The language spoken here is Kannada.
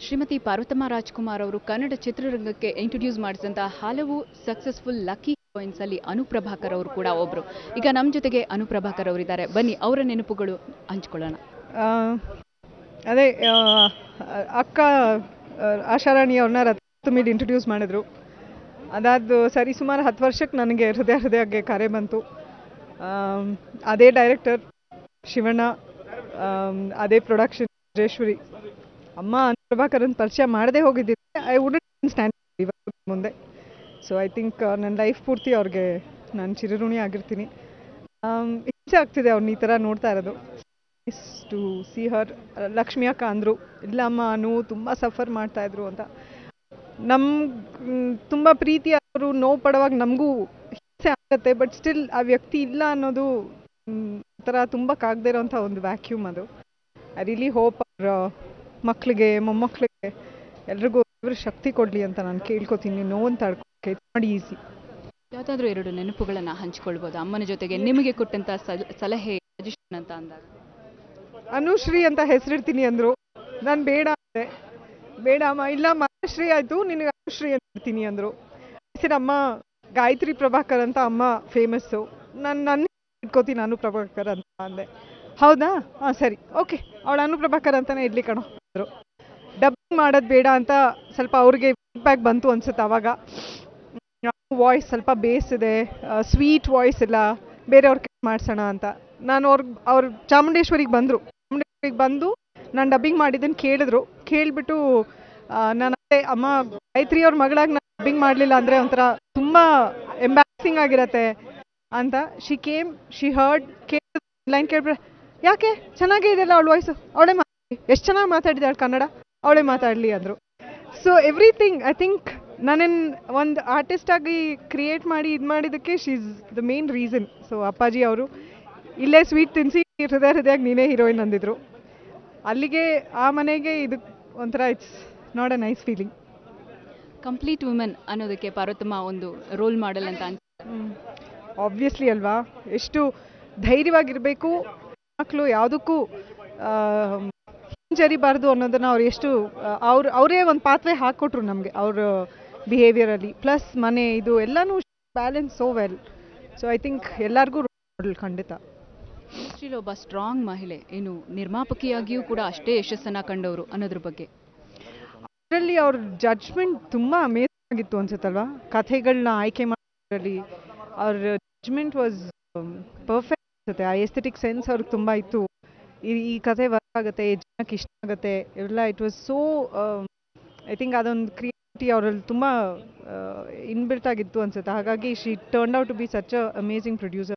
ಶ್ರೀಮತಿ ಪಾರ್ವತಮ್ಮ ರಾಜ್ಕುಮಾರ್ ಅವರು ಕನ್ನಡ ಚಿತ್ರರಂಗಕ್ಕೆ ಇಂಟ್ರೊಡ್ಯೂಸ್ ಮಾಡಿಸಿದಂತಹ ಹಲವು ಸಕ್ಸಸ್ಫುಲ್ ಲಕ್ಕಿ ಹೀರೋಯಿನ್ಸ್ ಅಲ್ಲಿ ಅನುಪ್ರಭಾಕರ್ ಅವರು ಕೂಡ ಒಬ್ರು. ಈಗ ನಮ್ಮ ಜೊತೆಗೆ ಅನುಪ್ರಭಾಕರ್ ಅವರಿದ್ದಾರೆ, ಬನ್ನಿ ಅವರ ನೆನಪುಗಳು ಹಂಚ್ಕೊಳ್ಳೋಣ. ಅದೇ ಅಕ್ಕ ಆಶಾರಾಣಿ ಅವ್ರನ್ನ ರತ್ನಮಿಲ್ ಇಂಟ್ರೊಡ್ಯೂಸ್ ಮಾಡಿದ್ರು. ಅದಾದ ಸರಿ ಸುಮಾರು 10 ವರ್ಷಕ್ಕೆ ನನಗೆ ಹೃದಯಕ್ಕೆ ಕರೆ ಬಂತು. ಅದೇ ಡೈರೆಕ್ಟರ್ ಶಿವಣ್ಣ, ಅದೇ ಪ್ರೊಡಕ್ಷನ್ ಜಯೇಶ್ವರಿ. ಅಮ್ಮ ಅನುಪ್ರಭಾಕರನ್ ಪರಿಚಯ ಮಾಡದೆ ಹೋಗಿದ್ದಿದ್ರೆ ಐ ವುಡಂಟ್ ಸ್ಟ್ಯಾಂಡ್ ಇವತ್ತು ಮುಂದೆ. ಸೊ ಐ ಥಿಂಕ್ ನನ್ನ ಲೈಫ್ ಪೂರ್ತಿ ಅವ್ರಿಗೆ ನಾನು ಚಿರಋಣಿ ಆಗಿರ್ತೀನಿ. ಇಚ್ಛೆ ಆಗ್ತಿದೆ ಅವ್ರನ್ನ ಈ ಥರ ನೋಡ್ತಾ ಇರೋದು. To see her. ಲಕ್ಷ್ಮಿ ಅಕ್ಕ ಅಂದರು, ಇಲ್ಲ ಅಮ್ಮ ಅನು ತುಂಬ ಸಫರ್ ಮಾಡ್ತಾಯಿದ್ರು ಅಂತ. ತುಂಬ ಪ್ರೀತಿ ಅವರು ನೋವು ಪಡುವಾಗ ನಮಗೂ ಹಿಂಸೆ ಆಗುತ್ತೆ. ಬಟ್ ಸ್ಟಿಲ್ ಆ ವ್ಯಕ್ತಿ ಇಲ್ಲ ಅನ್ನೋದು ಥರ ತುಂಬಕ್ಕಾಗದೇ ಇರೋಂಥ ಒಂದು ವ್ಯಾಕ್ಯೂಮ್ ಅದು. ಐ ರಿಯಲಿ ಹೋಪ್ ಅವ್ರ ಮಕ್ಕಳಿಗೆ ಮೊಮ್ಮಕ್ಕಳಿಗೆ ಎಲ್ರಿಗೂ ಇವರು ಶಕ್ತಿ ಕೊಡಲಿ ಅಂತ ನಾನು ಕೇಳ್ಕೊತೀನಿ. ನೋವನ್ನು ತಡ್ಕೊಳಕ್ಕೆ ಮಾಡಿ ಈಸಿ. ಯಾವುದಾದ್ರೂ 2 ನೆನಪುಗಳನ್ನು ಹಂಚ್ಕೊಳ್ಬೋದು ಅಮ್ಮನ ಜೊತೆಗೆ ನಿಮಗೆ ಕೊಟ್ಟಂಥ ಸಲಹೆ ಸಜೆಷನ್ ಅಂತ ಅಂದಾಗ? ಅನುಶ್ರೀ ಅಂತ ಹೆಸರಿಡ್ತೀನಿ ಅಂದರು. ನಾನು ಬೇಡ ಅಂದೆ. ಬೇಡ ಅಮ್ಮ, ಇಲ್ಲ ಮಾಶ್ರೀ ಆಯಿತು, ನಿನಗೆ ಅನುಶ್ರೀ ಅಂತ ಇಡ್ತೀನಿ ಅಂದರು. ಅಮ್ಮ ಗಾಯತ್ರಿ ಪ್ರಭಾಕರ್ ಅಂತ ಅಮ್ಮ ಫೇಮಸ್ಸು, ನನ್ನ ಇಟ್ಕೋತೀನಿ ಅನುಪ್ರಭಾಕರ್ ಅಂತ ಅಂದೆ. ಹೌದಾ, ಹಾಂ ಸರಿ, ಓಕೆ, ಅವಳು ಅನುಪ್ರಭಾಕರ್ ಅಂತಲೇ ಇಡ್ಲಿ ಕಣೋ ಅಂದರು. ಡಬ್ಬಿಂಗ್ ಮಾಡೋದು ಬೇಡ ಅಂತ ಸ್ವಲ್ಪ ಅವ್ರಿಗೆ ಫೀಡ್ಬ್ಯಾಕ್ ಬಂತು ಅನ್ಸುತ್ತೆ ಆವಾಗ. ವಾಯ್ಸ್ ಸ್ವಲ್ಪ ಬೇಸ್ ಇದೆ, ಸ್ವೀಟ್ ವಾಯ್ಸ್ ಇಲ್ಲ, ಬೇರೆಯವ್ರಿಗೆ ಮಾಡಿಸೋಣ ಅಂತ. ನಾನು ಅವ್ರು ಚಾಮುಂಡೇಶ್ವರಿಗೆ ಬಂದು ನಾನು ಡಬ್ಬಿಂಗ್ ಮಾಡಿದ್ದನ್ನು ಕೇಳಿದ್ರು. ಕೇಳಿಬಿಟ್ಟು ನಾನು ಅದೇ ಅಮ್ಮ ಗಾಯತ್ರಿ ಅವ್ರ ಮಗಳಾಗಿ ನಾನು ಡಬ್ಬಿಂಗ್ ಮಾಡಲಿಲ್ಲ ಅಂದರೆ ಒಂಥರ ತುಂಬ ಎಂಬ್ಯಾರಸಿಂಗ್ ಆಗಿರತ್ತೆ ಅಂತ. ಶಿ ಹರ್ಡ್ ಲೈನ್ ಕೇಳ್ಬಿಟ್ರೆ, ಯಾಕೆ ಚೆನ್ನಾಗೇ ಇದೆಯಲ್ಲ ಅವಳ ವಾಯ್ಸು, ಅವಳೇ ಮಾತಾಡಿ, ಎಷ್ಟು ಚೆನ್ನಾಗಿ ಮಾತಾಡಿದಾಳೆ ಕನ್ನಡ, ಅವಳೇ ಮಾತಾಡಲಿ ಅಂದರು. ಸೊ ಎವ್ರಿಥಿಂಗ್ ಐ ಥಿಂಕ್ ನಾನೇನು ಒಂದು ಆರ್ಟಿಸ್ಟಾಗಿ ಕ್ರಿಯೇಟ್ ಮಾಡಿ ಇದು ಮಾಡಿದ್ದಕ್ಕೆ she is the main reason. So ಅಪ್ಪಾಜಿ ಅವರು ಇಲ್ಲೇ ಸ್ವೀಟ್ ತಿನ್ನಿಸಿ ಹೃದಯಕ್ಕೆ ನೀನೇ ಹೀರೋಯಿನ್ ಅಂದಿದ್ರು. ಅಲ್ಲಿಗೆ ಆ ಮನೆಗೆ ಇದು ಒಂಥರ it's not a nice feeling. Complete women ಅನ್ನೋದಕ್ಕೆ ಪಾರ್ವತಮ್ಮ ಒಂದು ರೋಲ್ ಮಾಡೆಲ್ ಅಂತ ಆಬ್ವಿಯಸ್ಲಿ ಅಲ್ವಾ. ಎಷ್ಟು ಧೈರ್ಯವಾಗಿರಬೇಕು, ಮಕ್ಕಳು ಯಾವುದಕ್ಕೂ ಹಿಂಜರಿಬಾರ್ದು ಅನ್ನೋದನ್ನು ಅವ್ರು ಎಷ್ಟು ಅವರೇ ಒಂದು ಪಾತ್ರೆ ಹಾಕ್ಕೊಟ್ರು ನಮಗೆ ಅವ್ರ ಬಿಹೇವಿಯರಲ್ಲಿ. ಪ್ಲಸ್ ಮನೆ ಇದು ಎಲ್ಲನೂ balance so well. So I think ಎಲ್ಲರಿಗೂ ರೋಲ್ ಮಾಡೆಲ್ ಖಂಡಿತ. ಇಂಡಸ್ಟ್ರಿಯಲ್ಲಿ ಒಬ್ಬ ಸ್ಟ್ರಾಂಗ್ ಮಹಿಳೆ, ಏನು ನಿರ್ಮಾಪಕಿಯಾಗಿಯೂ ಕೂಡ ಅಷ್ಟೇ ಯಶಸ್ಸನ್ನು ಕಂಡವರು ಅನ್ನೋದ್ರ ಬಗ್ಗೆ? ಅದರಲ್ಲಿ ಅವ್ರ ಜಡ್ಜ್ಮೆಂಟ್ ತುಂಬ ಅಮೇಜಿಂಗ್ ಆಗಿತ್ತು ಅನ್ಸುತ್ತಲ್ವಾ. ಕಥೆಗಳನ್ನ ಆಯ್ಕೆ ಮಾಡೋದ್ರಲ್ಲಿ ಅವ್ರ ಜಡ್ಜ್ಮೆಂಟ್ ವಾಸ್ ಪರ್ಫೆಕ್ಟ್ ಅನ್ಸುತ್ತೆ. ಆ ಎಸ್ಥೆಟಿಕ್ ಸೆನ್ಸ್ ಅವ್ರಿಗೆ ತುಂಬ ಇತ್ತು. ಈ ಕಥೆ ವರ್ಕ್ ಆಗುತ್ತೆ, ಜನಕ್ಕೆ ಇಷ್ಟ ಆಗುತ್ತೆ ಎಲ್ಲ. It was so I think ಅದೊಂದು ಕ್ರಿಯೇಟಿವಿಟಿ ಅವರಲ್ಲಿ ತುಂಬ ಇನ್ಬಿಲ್ಟ್ ಆಗಿತ್ತು ಅನ್ಸುತ್ತೆ. ಹಾಗಾಗಿ she turn out to be such a amazing producer.